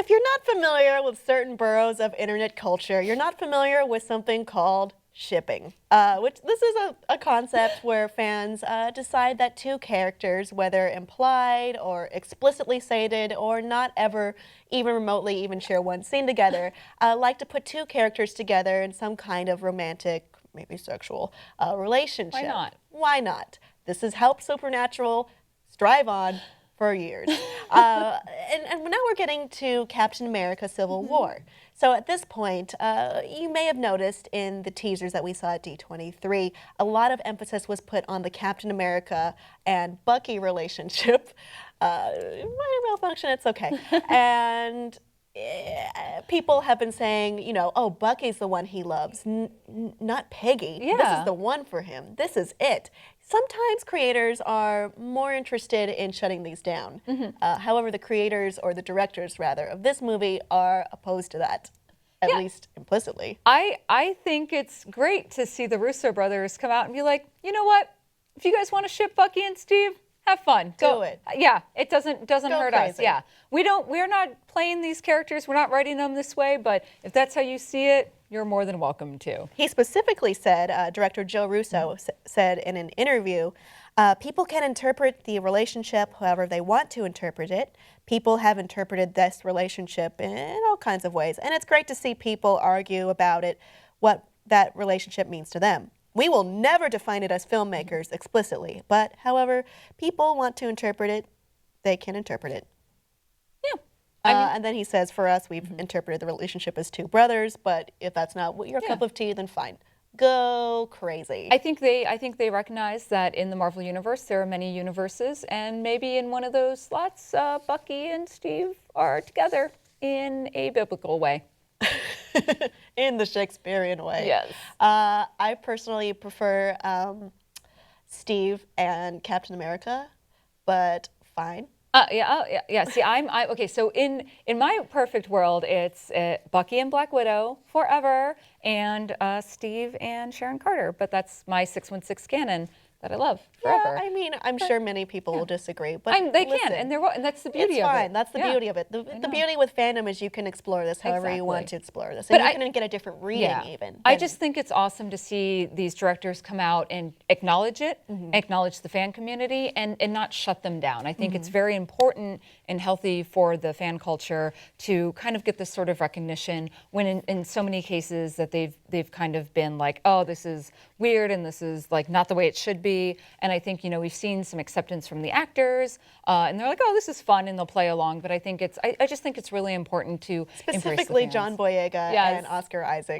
If you're not familiar with certain boroughs of internet culture, you're not familiar with something called shipping, which this is a concept where fans decide that two characters, whether implied or explicitly stated or not ever even remotely even share one scene together, like to put two characters together in some kind of romantic, maybe sexual relationship. Why not? Why not? This has helped Supernatural strive on for years. And now we're getting to Captain America Civil War. So at this point, you may have noticed in the teasers that we saw at D23, a lot of emphasis was put on the Captain America and Bucky relationship. Minor malfunction, it's okay. And people have been saying, you know, oh, Bucky's the one he loves, not Peggy. Yeah. This is the one for him. This is it. Sometimes creators are more interested in shutting these down. However, the creators, or the directors rather, of this movie are opposed to that, at least implicitly. I think it's great to see the Russo brothers come out and be like, you know what? If you guys want to ship Bucky and Steve, have fun. Do it. Yeah, it doesn't hurt us. crazy. Yeah, we're not playing these characters. We're not writing them this way. But if that's how you see it, you're more than welcome to. He specifically said, director Joe Russo said in an interview, people can interpret the relationship however they want to interpret it. People have interpreted this relationship in all kinds of ways. And it's great to see people argue about it, what that relationship means to them. We will never define it as filmmakers explicitly, but however people want to interpret it, they can interpret it. Yeah. And then he says, for us, we've interpreted the relationship as two brothers, but if that's not what your cup of tea, then fine. Go crazy. I think they recognize that in the Marvel Universe, there are many universes, and maybe in one of those slots, Bucky and Steve are together in a biblical way. In the Shakespearean way. Yes. I personally prefer Steve and Captain America, but fine. Yeah. See, okay. So in my perfect world, it's Bucky and Black Widow forever, and Steve and Sharon Carter. But that's my 616 canon that I love forever. Yeah, I mean, I'm sure many people will disagree, but they listen, can, and that's the beauty it's of fine. it. That's the beauty of it. The beauty with fandom is you can explore this however you want to explore this, and you can get a different reading even. I just think it's awesome to see these directors come out and acknowledge it, acknowledge the fan community, and not shut them down. I think it's very important and healthy for the fan culture to kind of get this sort of recognition when in so many cases that they've kind of been like, oh, this is weird and this is like not the way it should be. And I think, you know, we've seen some acceptance from the actors, and they're like, oh, this is fun, and they'll play along. But I think I just think it's really important to specifically embrace the fans. John Boyega and Oscar Isaac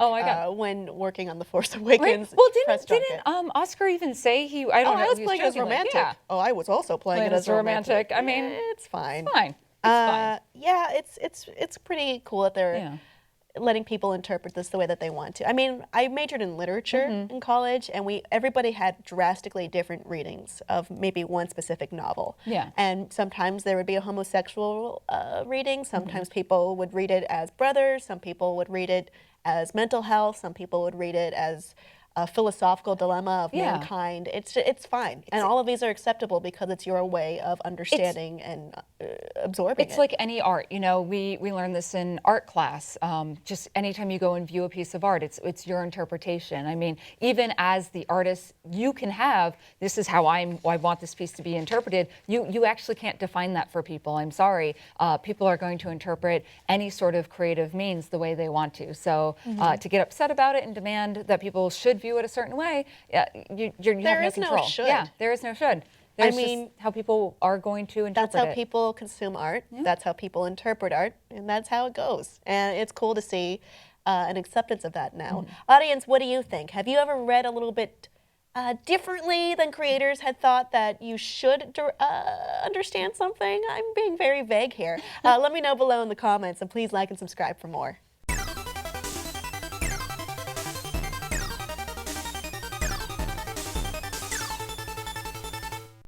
when working on The Force Awakens. Right. Well, didn't Oscar even say he? I don't know. I was playing as romantic. Yeah. Oh, I was also playing it as romantic. I mean, it's fine. It's fine. It's fine. Yeah, it's pretty cool that they're letting people interpret this the way that they want to. I mean, I majored in literature in college, and everybody had drastically different readings of maybe one specific novel. Yeah. And sometimes there would be a homosexual reading. Sometimes people would read it as brothers. Some people would read it as mental health. Some people would read it as a philosophical dilemma of mankind. It's fine. And all of these are acceptable because it's your way of understanding and absorbing it. It's like any art. You know, we learn this in art class. Just anytime you go and view a piece of art, it's your interpretation. I mean, even as the artist, you can have, this is how I want this piece to be interpreted. You actually can't define that for people. I'm sorry. People are going to interpret any sort of creative means the way they want to. So to get upset about it and demand that people should view it a certain way, you have no control. No should. Yeah, there is no should. There's I mean, just how people are going to interpret that's how it. people consume art. Yeah. That's how people interpret art, and that's how it goes. And it's cool to see an acceptance of that now. Audience, what do you think? Have you ever read a little bit differently than creators had thought that you should understand something? I'm being very vague here. Let me know below in the comments, and please like and subscribe for more.